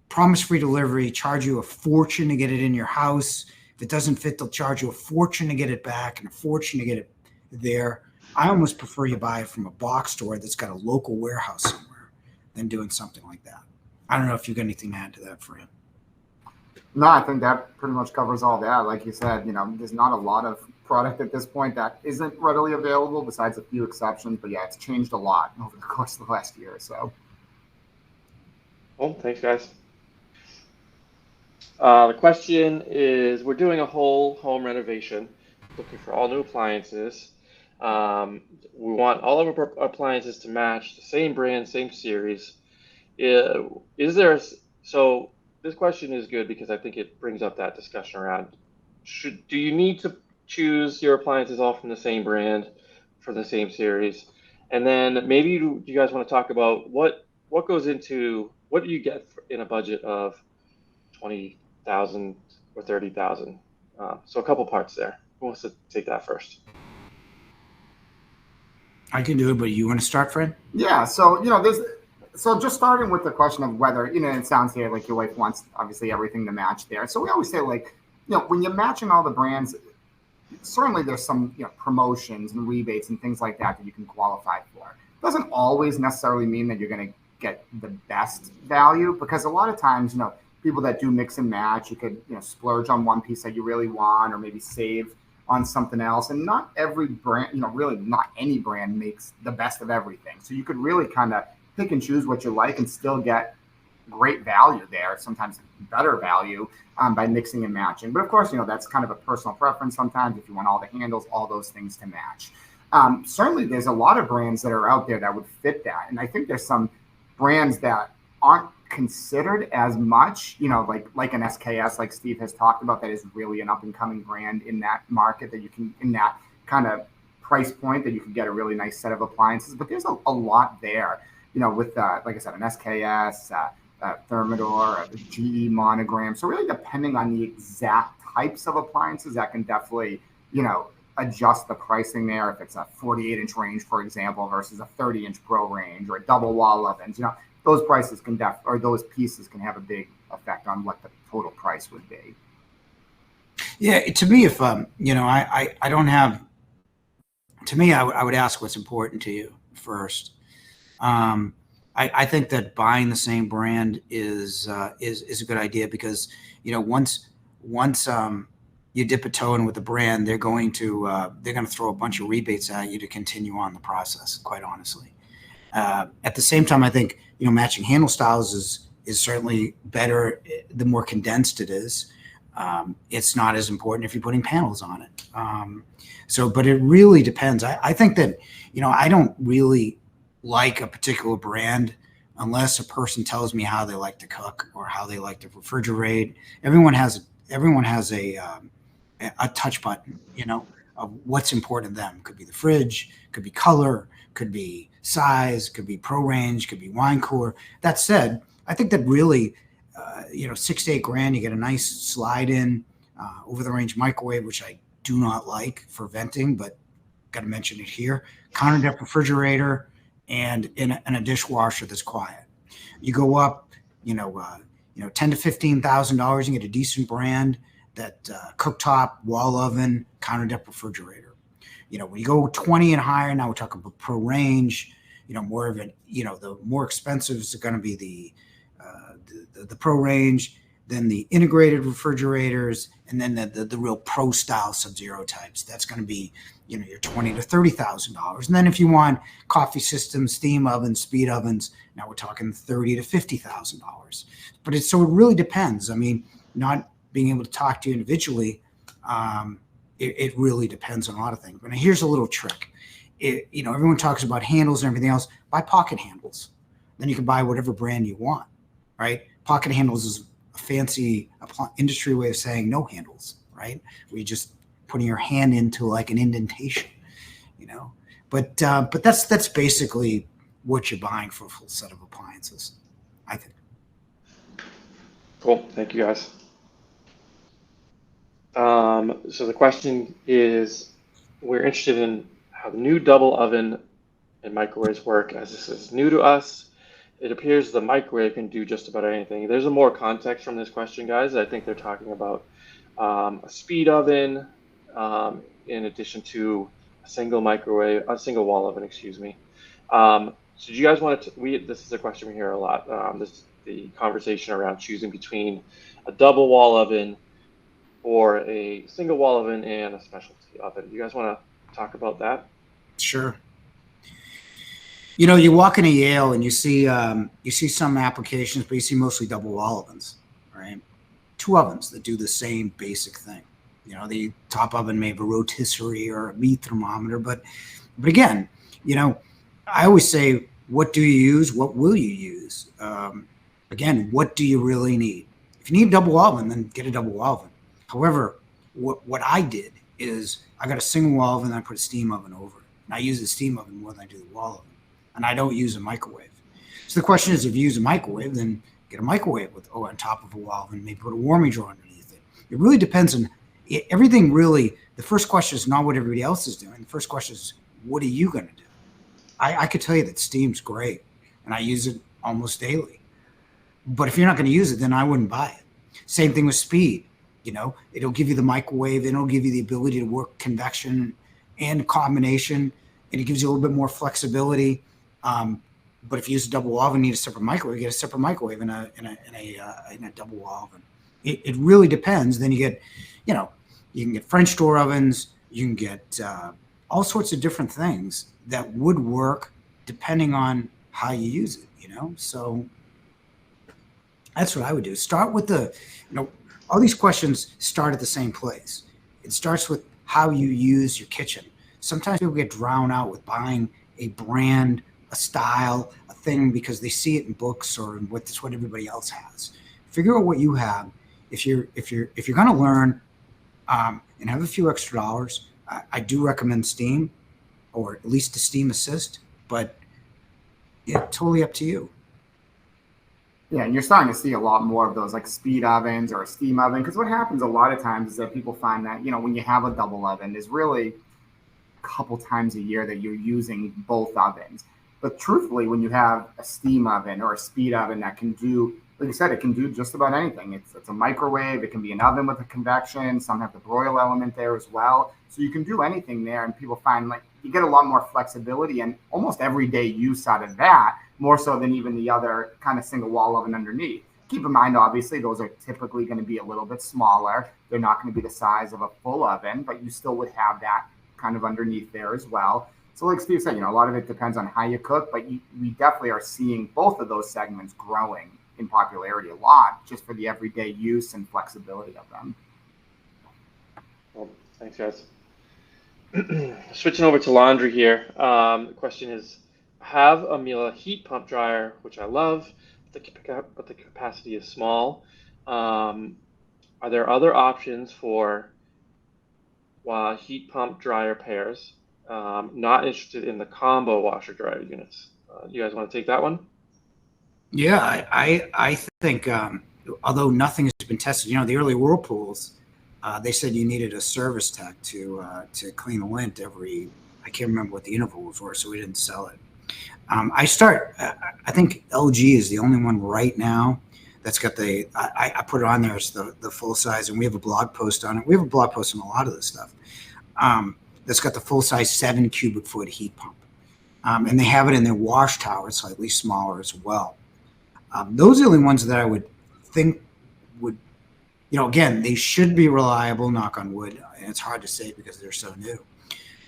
promise free delivery, charge you a fortune to get it in your house. If it doesn't fit, they'll charge you a fortune to get it back and a fortune to get it there. I almost prefer you buy it from a box store that's got a local warehouse somewhere than doing something like that. I don't know if you've got anything to add to that, Fran. No, I think that pretty much covers all that. Like you said, there's not a lot of product at this point that isn't readily available besides a few exceptions. But yeah, it's changed a lot over the course of the last year or so. Well, thanks, guys. The question is, we're doing a whole home renovation, looking for all new appliances. We want all of our appliances to match the same brand, same series. So this question is good because I think it brings up that discussion around, do you need to choose your appliances all from the same brand for the same series? And then maybe you guys want to talk about what goes into, what do you get in a budget of 20,000 or 30,000? So a couple parts there. Who wants to take that first? I can do it, but you want to start, Fred? Yeah. So, so just starting with the question of whether, it sounds here like your wife wants obviously everything to match there. So we always say, like, when you're matching all the brands, certainly there's some, promotions and rebates and things like that you can qualify for. It doesn't always necessarily mean that you're going to get the best value, because a lot of times, people that do mix and match, you could, splurge on one piece that you really want, or maybe save on something else. And not every brand, really not any brand makes the best of everything. So you could really kind of pick and choose what you like and still get great value there, sometimes better value by mixing and matching. But of course, that's kind of a personal preference sometimes, if you want all the handles, all those things to match. Certainly there's a lot of brands that are out there that would fit that. And I think there's some brands that aren't considered as much, like an SKS, like Steve has talked about, that is really an up and coming brand in that market, that you can, in that kind of price point, that you can get a really nice set of appliances. But there's a lot there, with, like I said, an SKS, Thermador, a GE Monogram. So really depending on the exact types of appliances, that can definitely, adjust the pricing there. If it's a 48-inch range, for example, versus a 30-inch pro range, or a double wall ovens, those prices can or those pieces can have a big effect on what the total price would be. Yeah, to me, if I don't have, to me, I would ask what's important to you first. I think that buying the same brand is a good idea, because once you dip a toe in with the brand, they're going to throw a bunch of rebates at you to continue on the process, quite honestly. At the same time, I think matching handle styles is certainly better the more condensed it is. It's not as important if you're putting panels on it. But it really depends. I think that I don't really like a particular brand unless a person tells me how they like to cook or how they like to refrigerate. Everyone has a a touch button, of what's important to them. Could be the fridge, could be color, could be size, could be pro range, could be wine cooler. That said, I think that really, $6 to $8 grand, you get a nice slide in over the range microwave, which I do not like for venting, but got to mention it here. Counter depth refrigerator and a dishwasher that's quiet. You go up, $10,000 to $15,000, you get a decent brand, that cooktop, wall oven, counter depth refrigerator. When you go 20 and higher, now we're talking about pro range. More of it. The more expensive is going to be the pro range, then the integrated refrigerators, and then the real pro style Sub-Zero types. That's going to be your $20,000 to $30,000. And then if you want coffee systems, steam ovens, speed ovens, now we're talking $30,000 to $50,000. But it really depends. I mean, not being able to talk to you individually, it really depends on a lot of things. But here's a little trick. Everyone talks about handles and everything else. Buy pocket handles. Then you can buy whatever brand you want, right? Pocket handles is a fancy industry way of saying no handles, right? Where you just putting your hand into like an indentation, But that's basically what you're buying for a full set of appliances, I think. Cool. Thank you, guys. So the question is, we're interested in how the new double oven and microwaves work, as this is new to us. It appears the microwave can do just about anything. There's a more context from this question, guys. I think they're talking about a speed oven in addition to a single wall oven, excuse me. So do you guys want to, this is a question we hear a lot, the conversation around choosing between a double wall oven or a single wall oven and a specialty oven. Do you guys want to talk about that? Sure. You walk into Yale and you see some applications, but you see mostly double wall ovens, right? Two ovens that do the same basic thing. The top oven may have a rotisserie or a meat thermometer, but again, I always say, what do you use? What will you use? Again, what do you really need? If you need a double oven, then get a double oven. However, what I did is I got a single wall oven and I put a steam oven over it. And I use the steam oven more than I do the wall oven. And I don't use a microwave. So the question is, if you use a microwave, then get a microwave on top of a wall oven, maybe put a warming drawer underneath it. It really depends on everything. Really, the first question is not what everybody else is doing. The first question is, what are you going to do? I could tell you that steam's great, and I use it almost daily. But if you're not going to use it, then I wouldn't buy it. Same thing with speed. It'll give you the microwave, and it'll give you the ability to work convection and combination, and it gives you a little bit more flexibility. But if you use a double oven, you need a separate microwave. You get a separate microwave in a double oven. It really depends. Then you get, you can get French door ovens. You can get all sorts of different things that would work depending on how you use it. So that's what I would do. Start with all these questions start at the same place. It starts with how you use your kitchen. Sometimes people get drowned out with buying a brand, a style, a thing because they see it in books or in what everybody else has. Figure out what you have. If you're going to learn and have a few extra dollars, I do recommend steam, or at least a steam assist. But totally up to you. Yeah, and you're starting to see a lot more of those like speed ovens or a steam oven, because what happens a lot of times is that people find that when you have a double oven, there's really a couple times a year that you're using both ovens. But truthfully, when you have a steam oven or a speed oven that can do, like you said, it can do just about anything. It's a microwave. It can be an oven with a convection. Some have the broil element there as well. So you can do anything there, and people find like you get a lot more flexibility and almost everyday use out of that, more so than even the other kind of single wall oven underneath. Keep in mind, obviously, those are typically going to be a little bit smaller. They're not going to be the size of a full oven, but you still would have that kind of underneath there as well. So like Steve said, a lot of it depends on how you cook, but we definitely are seeing both of those segments growing in popularity a lot, just for the everyday use and flexibility of them. Well, thanks, guys. Switching over to laundry here. The question is, have a Miele heat pump dryer, which I love, but the capacity is small. Are there other options for heat pump dryer pairs. Not interested in the combo washer dryer units. You guys want to take that one? Yeah, I think although nothing has been tested, the early Whirlpools, they said you needed a service tech to clean the lint every. I can't remember what the intervals were, so we didn't sell it. I think LG is the only one right now that's got the. I put it on there as the full size, and we have a blog post on it. We have a blog post on a lot of this stuff. That's got the full size 7 cubic foot heat pump, and they have it in their wash tower, slightly smaller as well. Those are the only ones that I would think would, again, they should be reliable, knock on wood. And it's hard to say because they're so new.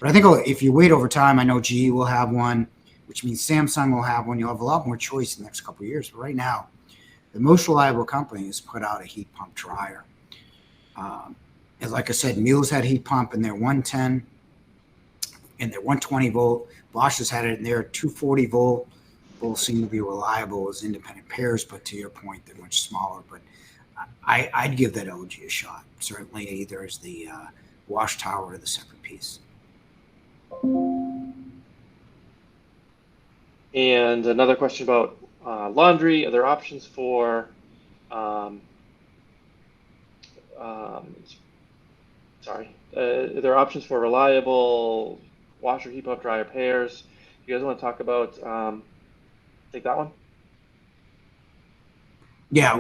But I think if you wait over time, I know GE will have one, which means Samsung will have one. You'll have a lot more choice in the next couple of years. But right now, the most reliable company has put out a heat pump dryer. And like I said, Miele's had heat pump in their 110 and their 120 volt. Bosch has had it in their 240 volt. Both seem to be reliable as independent pairs, but to your point, they're much smaller. But I'd give that LG a shot. Certainly, either as the wash tower or the separate piece. And another question about laundry. Are there options for are there options for reliable washer heat pump dryer pairs? You guys want to talk about take that one? Yeah,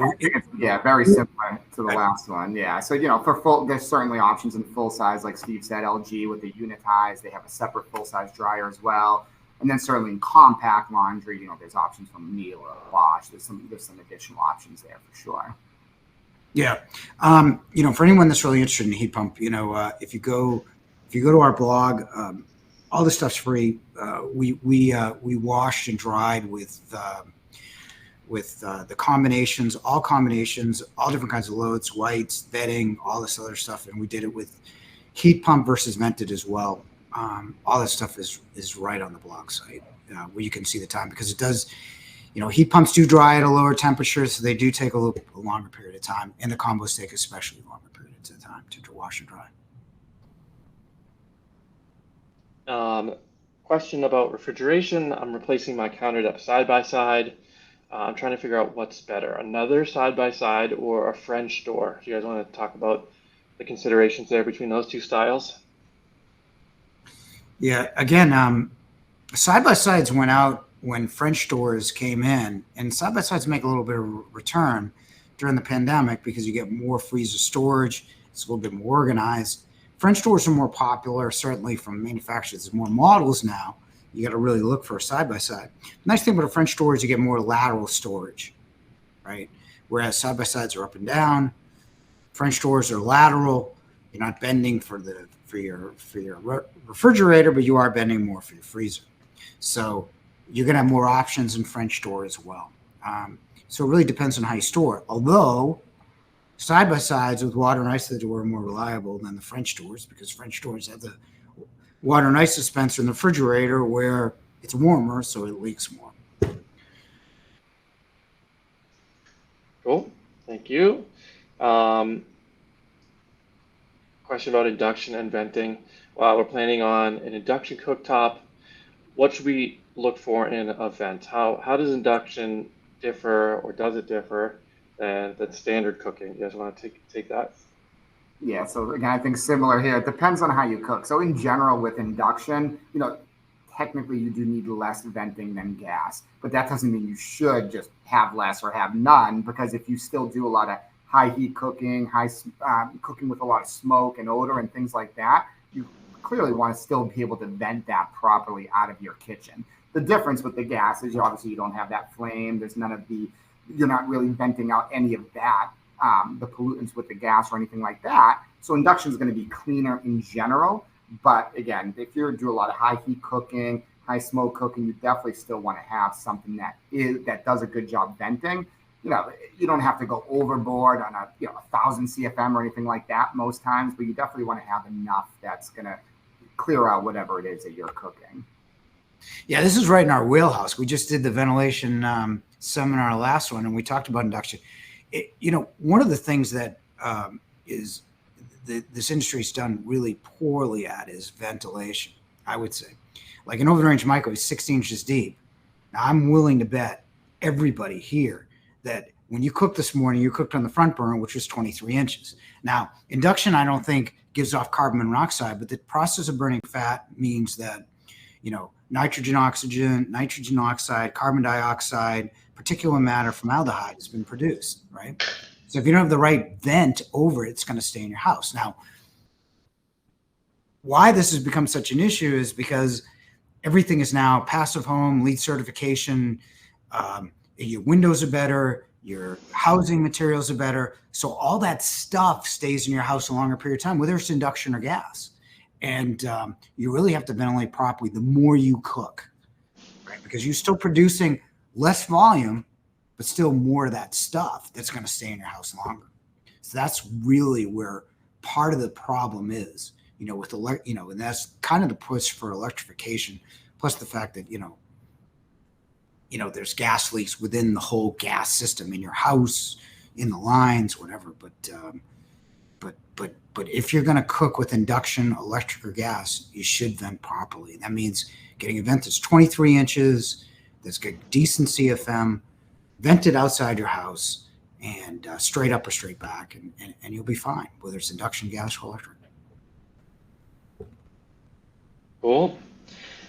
very similar to the last one. Yeah, so for full, there's certainly options in full size, like Steve said, LG with the unitize. They have a separate full size dryer as well, and then certainly in compact laundry, there's options from Miele or Bosch. There's some additional options there for sure. Yeah, for anyone that's really interested in a heat pump, if you go to our blog, all this stuff's free. We washed and dried with the combinations, all different kinds of loads, whites, bedding, all this other stuff, and we did it with heat pump versus vented as well. All that stuff is right on the blog site where you can see the time, because it does. Heat pumps do dry at a lower temperature, so they do take a longer period of time, and the combos take especially longer periods of time to wash and dry. Question about refrigeration. I'm replacing my CounterDepth side-by-side. I'm trying to figure out what's better, another side-by-side or a French door. Do you guys want to talk about the considerations there between those two styles? Yeah, again, side-by-sides went out when French doors came in, and side-by-sides make a little bit of return during the pandemic because you get more freezer storage. It's a little bit more organized. French doors are more popular, certainly from manufacturers. There's more models now. You got to really look for a side-by-side. Nice thing about a French door is you get more lateral storage, right? Whereas side-by-sides are up and down. French doors are lateral. You're not bending for your refrigerator, but you are bending more for your freezer. So you're going to have more options in French door as well. So it really depends on how you store it. Although side-by-sides with water and ice at the door are more reliable than the French doors, because French doors have the water and ice dispenser in the refrigerator where it's warmer, so it leaks more. Cool. Thank you. Question about induction and venting. While we're planning on an induction cooktop, what should we look for in a vent? How does induction differ, or does it differ than standard cooking? You guys want to take that? Yeah, so again, I think similar here. It depends on how you cook. So in general, with induction, technically you do need less venting than gas, but that doesn't mean you should just have less or have none, because if you still do a lot of high heat cooking, cooking with a lot of smoke and odor and things like that, you clearly want to still be able to vent that properly out of your kitchen. The difference with the gas is obviously you don't have that flame. There's you're not really venting out any of that, the pollutants with the gas or anything like that. So induction is going to be cleaner in general. But again, if you do a lot of high heat cooking, high smoke cooking, you definitely still want to have something that does a good job venting. You don't have to go overboard on 1,000 CFM or anything like that most times, but you definitely want to have enough that's going to clear out whatever it is that you're cooking. Yeah, this is right in our wheelhouse. We just did the ventilation seminar last one, and we talked about induction. One of the things that is this industry's done really poorly at is ventilation, I would say. Like an over-the-range microwave is 60 inches deep. Now, I'm willing to bet everybody here that when you cooked this morning, you cooked on the front burner, which was 23 inches. Now, induction, I don't think gives off carbon monoxide, but the process of burning fat means that, nitrogen, oxygen, nitrogen oxide, carbon dioxide, particulate matter, formaldehyde has been produced, right? So if you don't have the right vent over it, it's going to stay in your house. Now, why this has become such an issue is because everything is now passive home, LEED certification. Your windows are better, your housing materials are better. So all that stuff stays in your house a longer period of time, whether it's induction or gas. And you really have to ventilate properly the more you cook, right? Because you're still producing less volume, but still more of that stuff that's going to stay in your house longer. So that's really where part of the problem is, with and that's kind of the push for electrification, plus the fact that, there's gas leaks within the whole gas system in your house, in the lines, whatever. But if you're going to cook with induction, electric, or gas, you should vent properly. That means getting a vent that's 23 inches, that's got decent CFM, vented outside your house, and straight up or straight back, and you'll be fine, whether it's induction, gas, or electric. Cool.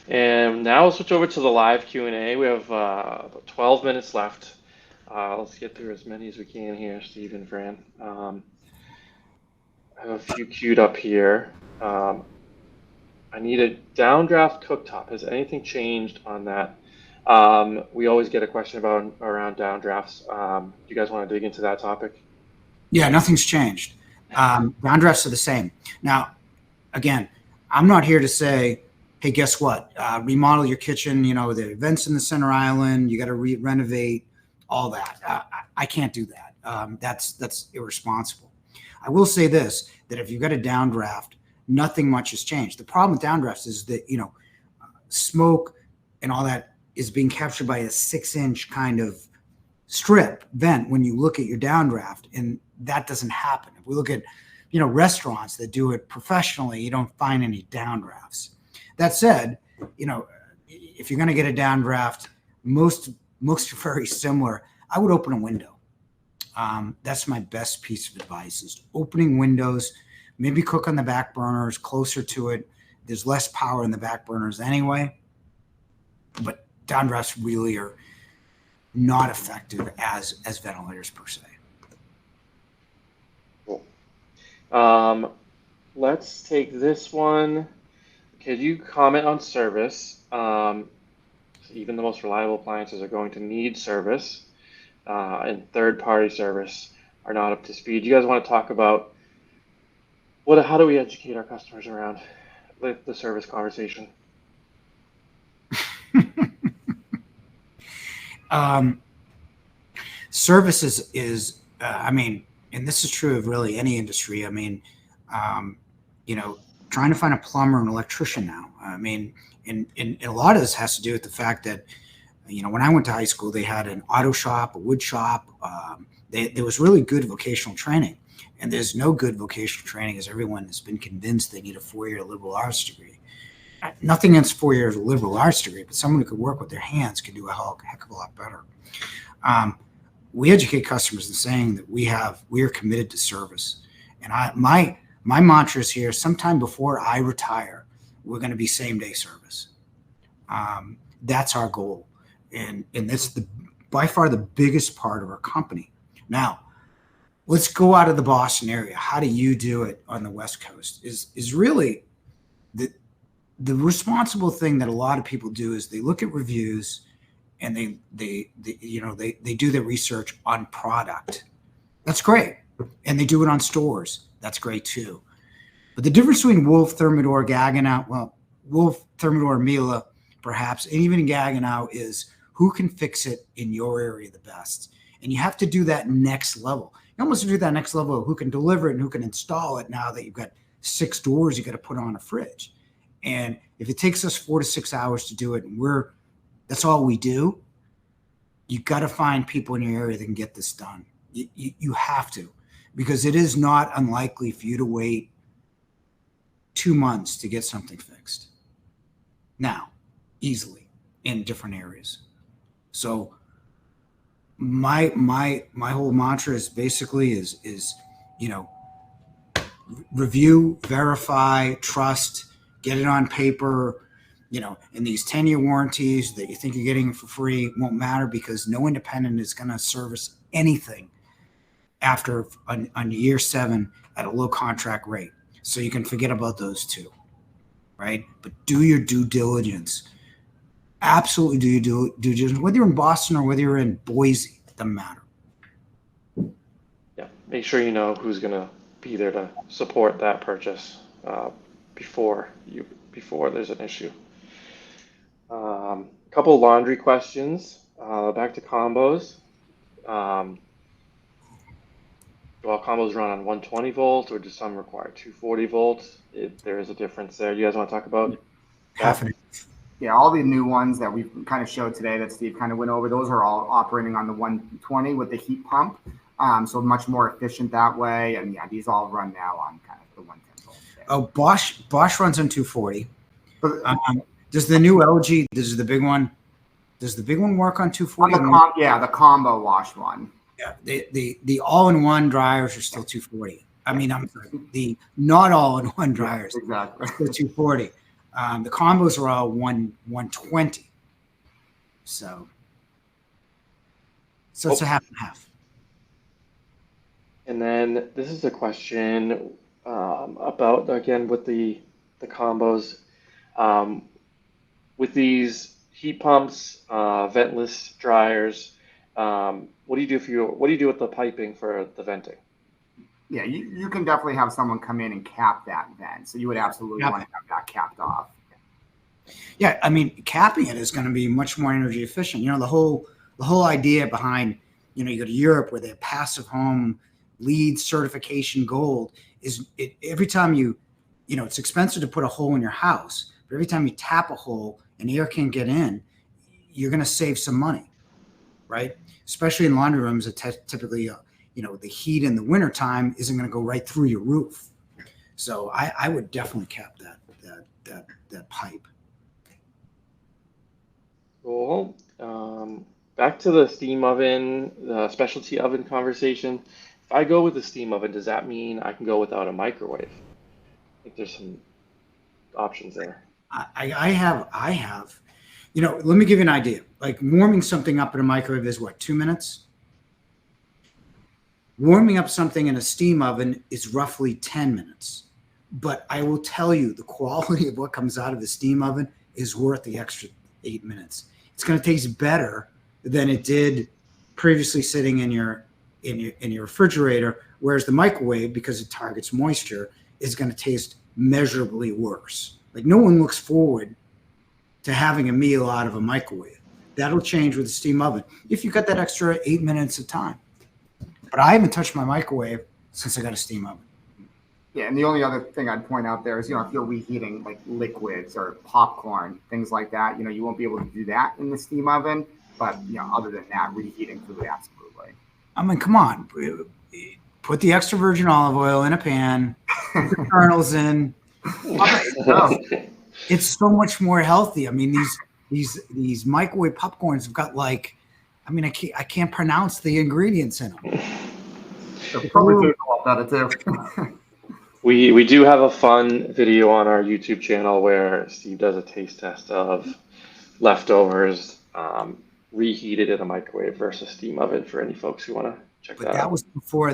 And now we'll switch over to the live Q&A. We have about 12 minutes left. Let's get through as many as we can here, Steve and Fran. I have a few queued up here. I need a downdraft cooktop. Has anything changed on that? We always get a question around downdrafts. Do you guys want to dig into that topic? Yeah, nothing's changed. Downdrafts are the same. Now, again, I'm not here to say, hey, guess what? Remodel your kitchen. The vents in the center island. You got to renovate all that. I can't do that. That's irresponsible. I will say this: that if you've got a downdraft, nothing much has changed. The problem with downdrafts is that smoke and all that is being captured by a 6-inch kind of strip vent when you look at your downdraft, and that doesn't happen. If we look at restaurants that do it professionally, you don't find any downdrafts. That said, if you're going to get a downdraft, most are very similar. I would open a window. That's my best piece of advice: is opening windows. Maybe cook on the back burners closer to it. There's less power in the back burners anyway, but downdrafts really are not effective as ventilators per se. Cool. Let's take this one. Could you comment on service? Even the most reliable appliances are going to need service, and third-party service are not up to speed. You guys want to talk about how do we educate our customers around the service conversation? Service is and this is true of really any industry. Trying to find a plumber and electrician now. And a lot of this has to do with the fact that, when I went to high school, they had an auto shop, a wood shop. There was really good vocational training. And there's no good vocational training, as everyone has been convinced they need a 4-year liberal arts degree. Nothing against 4 years of liberal arts degree, but someone who could work with their hands can do a heck of a lot better. We educate customers in saying that we are committed to service. And my mantra is here: sometime before I retire, we're going to be same-day service. That's our goal. And that's by far the biggest part of our company. Now, let's go out of the Boston area. How do you do it on the West Coast? Is really the responsible thing that a lot of people do is they look at reviews and they do their research on product. That's great. And they do it on stores. That's great too. But the difference between Wolf, Thermador, Gaggenau, Wolf, Thermador, Miele, perhaps, and even Gaggenau is who can fix it in your area the best. And you have to do that next level. You almost do that next level of who can deliver it and who can install it now that you've got 6 doors you got to put on a fridge. And if it takes us 4 to 6 hours to do it, and that's all we do, you got to find people in your area that can get this done. You have to, because it is not unlikely for you to wait 2 months to get something fixed now, easily, in different areas. So my whole mantra is basically is review, verify, trust, get it on paper. And these 10-year warranties that you think you're getting for free won't matter, because no independent is going to service anything after on year 7 at a low contract rate. So you can forget about those two, right? But do your due diligence. Absolutely do your due diligence. Whether you're in Boston or whether you're in Boise, it doesn't matter. Yeah, make sure you know who's going to be there to support that purchase before there's an issue. A couple laundry questions. Back to combos. Do all combos run on 120 volts, or do some require 240 volts? There is a difference there. You guys want to talk about Half an inch. Yeah, all the new ones that we've kind of showed today that Steve kind of went over, those are all operating on the 120 with the heat pump. So much more efficient that way. And yeah, these all run now on kind of the 110 volts. Oh, Bosch runs on 240. Does the new LG, this is the big one, does the big one work on 240? The combo wash one. Yeah, the all-in-one dryers are still 240. I mean, I'm sorry, the not all-in-one dryers Exactly. are still 240. The combos are all 120. So it's a half and half. And then this is a question about, again, with the combos. With these heat pumps, ventless dryers, what do you do with the piping for the venting? Yeah, you can definitely have someone come in and cap that vent. So you would absolutely want to have that capped off. Yeah, I mean, capping it is going to be much more energy efficient. The whole idea behind, you go to Europe where they have passive home LEED certification gold is every time it's expensive to put a hole in your house, but every time you tap a hole and air can't get in, you're going to save some money, right? Especially in laundry rooms that typically, the heat in the wintertime isn't going to go right through your roof. So I would definitely cap that pipe. Cool. Back to the steam oven, the specialty oven conversation. If I go with the steam oven, does that mean I can go without a microwave? I think there's some options there. I have. Let me give you an idea. Like warming something up in a microwave is what, 2 minutes? Warming up something in a steam oven is roughly 10 minutes. But I will tell you, the quality of what comes out of the steam oven is worth the extra 8 minutes. It's going to taste better than it did previously sitting in your refrigerator, whereas the microwave, because it targets moisture, is going to taste measurably worse. Like no one looks forward to having a meal out of a microwave. That'll change with the steam oven if you got that extra 8 minutes of time. But I haven't touched my microwave since I got a steam oven. Yeah, and the only other thing I'd point out there is, if you're reheating like liquids or popcorn, things like that, you won't be able to do that in the steam oven. But, other than that, reheating food, absolutely. I mean, come on. Put the extra virgin olive oil in a pan, put the kernels in. It's so much more healthy. I mean, these microwave popcorns have got I can't pronounce the ingredients in them. They'll probably taste a lot better too. We do have a fun video on our YouTube channel where Steve does a taste test of leftovers reheated in a microwave versus steam oven for any folks who want to check that out. That was before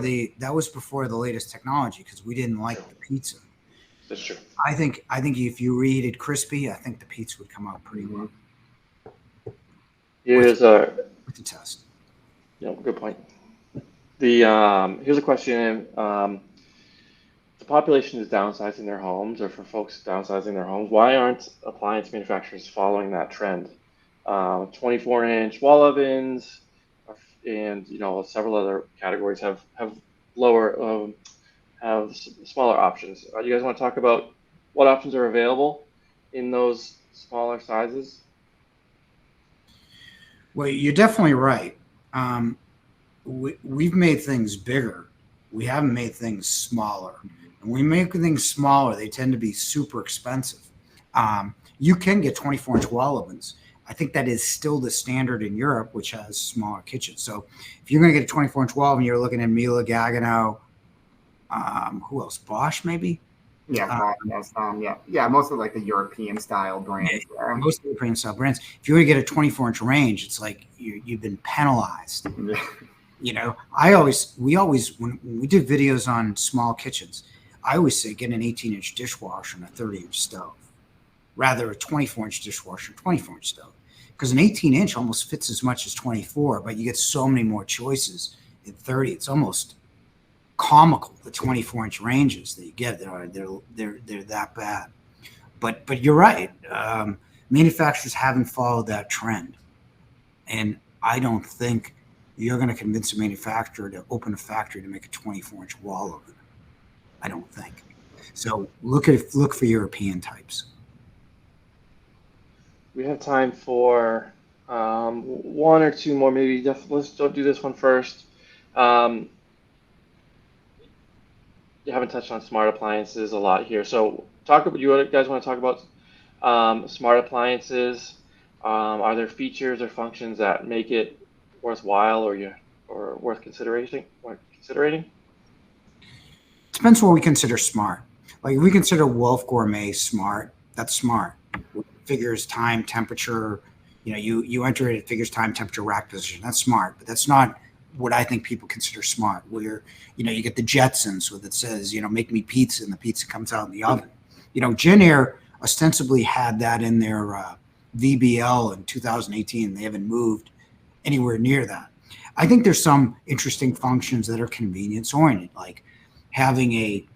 the latest technology, because we didn't like the pizza. That's true. I think if you reheated crispy, I think the pizza would come out pretty well. Here's with the test. Yeah, good point. Here's a question. The population is downsizing their homes, or for folks downsizing their homes, why aren't appliance manufacturers following that trend? 24-inch wall ovens and several other categories have lower have smaller options. You guys want to talk about what options are available in those smaller sizes? Well, you're definitely right. We've made things bigger We haven't made things smaller. And when we make things smaller, they tend to be super expensive. You can get 24-inch wall ovens. I think that is still the standard in Europe, which has smaller kitchens. So if you're going to get a 24-inch wall oven, you're looking at Miele, Gaggenau, who else? Bosch, maybe? Yeah, yeah. Most of like the European style brands there. Most European style brands. If you were to get a 24-inch range, it's like you've been penalized. You know, we always, when we did videos on small kitchens, I always say get an 18-inch dishwasher and a 30-inch stove, rather a 24-inch dishwasher and 24-inch stove, because an 18-inch almost fits as much as 24, but you get so many more choices in 30. It's almost comical, the 24-inch ranges that you get. They're that bad. But you're right. Manufacturers haven't followed that trend, and I don't think you're going to convince a manufacturer to open a factory to make a 24-inch wall oven. I don't think. So look for European types. We have time for one or two more, maybe. Let's don't do this one first. You haven't touched on smart appliances a lot here. So you guys want to talk about smart appliances? Are there features or functions that make it worthwhile or worth considering? Depends what we consider smart. Like if we consider Wolf Gourmet smart, that's smart. It figures time, temperature. You know, you enter it figures time, temperature, rack position. That's smart, but that's not what I think people consider smart. Where you get the Jetsons with it says make me pizza and the pizza comes out in the oven. Genair ostensibly had that in their VBL in 2018. They haven't moved anywhere near that. I think there's some interesting functions that are convenience oriented, like having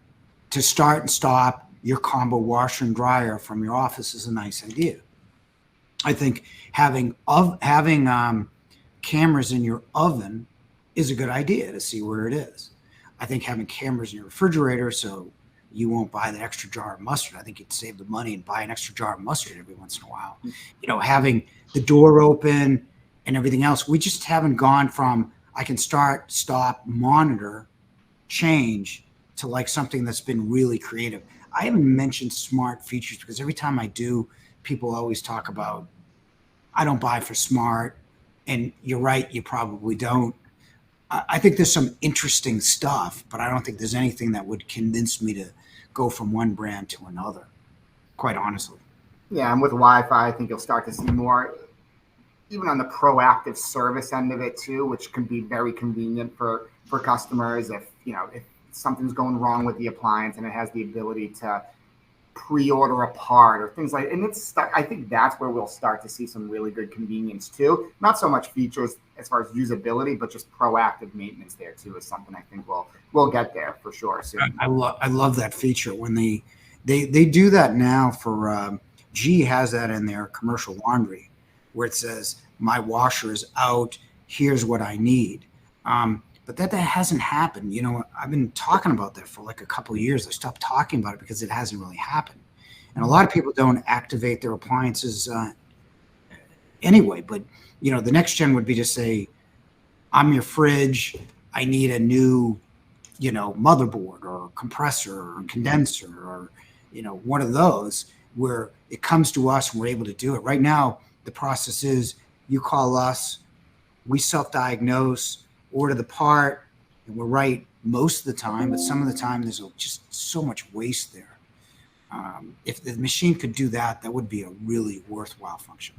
to start and stop your combo washer and dryer from your office is a nice idea. I think having cameras in your oven is a good idea to see where it is. I think having cameras in your refrigerator so you won't buy the extra jar of mustard. I think you'd save the money and buy an extra jar of mustard every once in a while. Having the door open and everything else. We just haven't gone from I can start, stop, monitor, change to like something that's been really creative. I haven't mentioned smart features because every time I do, people always talk about I don't buy for smart. And you're right, you probably don't. I think there's some interesting stuff, but I don't think there's anything that would convince me to go from one brand to another, quite honestly. Yeah, and with Wi-Fi, I think you'll start to see more, even on the proactive service end of it too, which can be very convenient for customers if something's going wrong with the appliance and it has the ability to pre-order a part or things like, and I think that's where we'll start to see some really good convenience too. Not so much features as far as usability, but just proactive maintenance there too is something I think we'll get there for sure soon. I love that feature when they do that now for G has that in their commercial laundry where it says my washer is out, here's what I need. But that hasn't happened. I've been talking about that for like a couple of years. I stopped talking about it because it hasn't really happened. And a lot of people don't activate their appliances anyway. But, the next gen would be to say, I'm your fridge. I need a new, motherboard or compressor or condenser or, one of those where it comes to us and we're able to do it. Right now, the process is you call us, we self-diagnose, order the part, and we're right most of the time, but some of the time there's just so much waste there. If the machine could do that, that would be a really worthwhile function.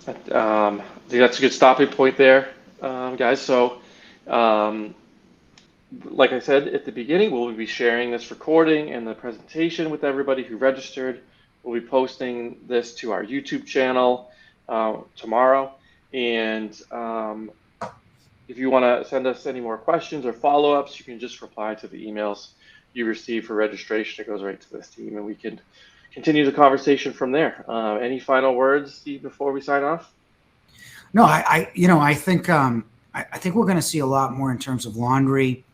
I think that's a good stopping point there, guys. So, like I said at the beginning, we'll be sharing this recording and the presentation with everybody who registered. We'll be posting this to our YouTube channel tomorrow. And if you want to send us any more questions or follow-ups, you can just reply to the emails you receive for registration. It goes right to this team, and we can continue the conversation from there. Any final words, Steve, before we sign off? No, I think we're going to see a lot more in terms of laundry.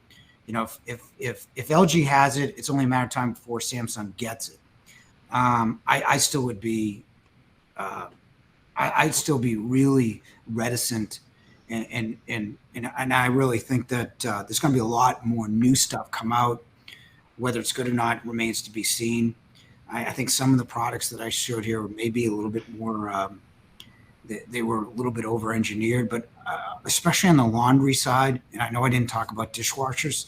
If LG has it, it's only a matter of time before Samsung gets it. I still would be, I'd still be really reticent And I really think that there's going to be a lot more new stuff come out. Whether it's good or not remains to be seen. I think some of the products that I showed here may be a little bit more. They were a little bit over-engineered, but especially on the laundry side, and I know I didn't talk about dishwashers.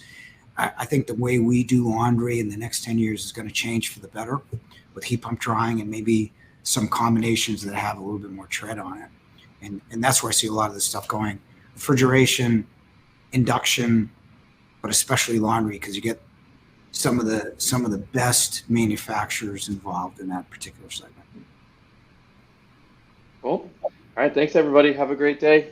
I think the way we do laundry in the next 10 years is going to change for the better with heat pump drying and maybe some combinations that have a little bit more tread on it. And that's where I see a lot of this stuff going. Refrigeration, induction, but especially laundry, because you get some of the best manufacturers involved in that particular segment. Cool. All right. Thanks, everybody. Have a great day.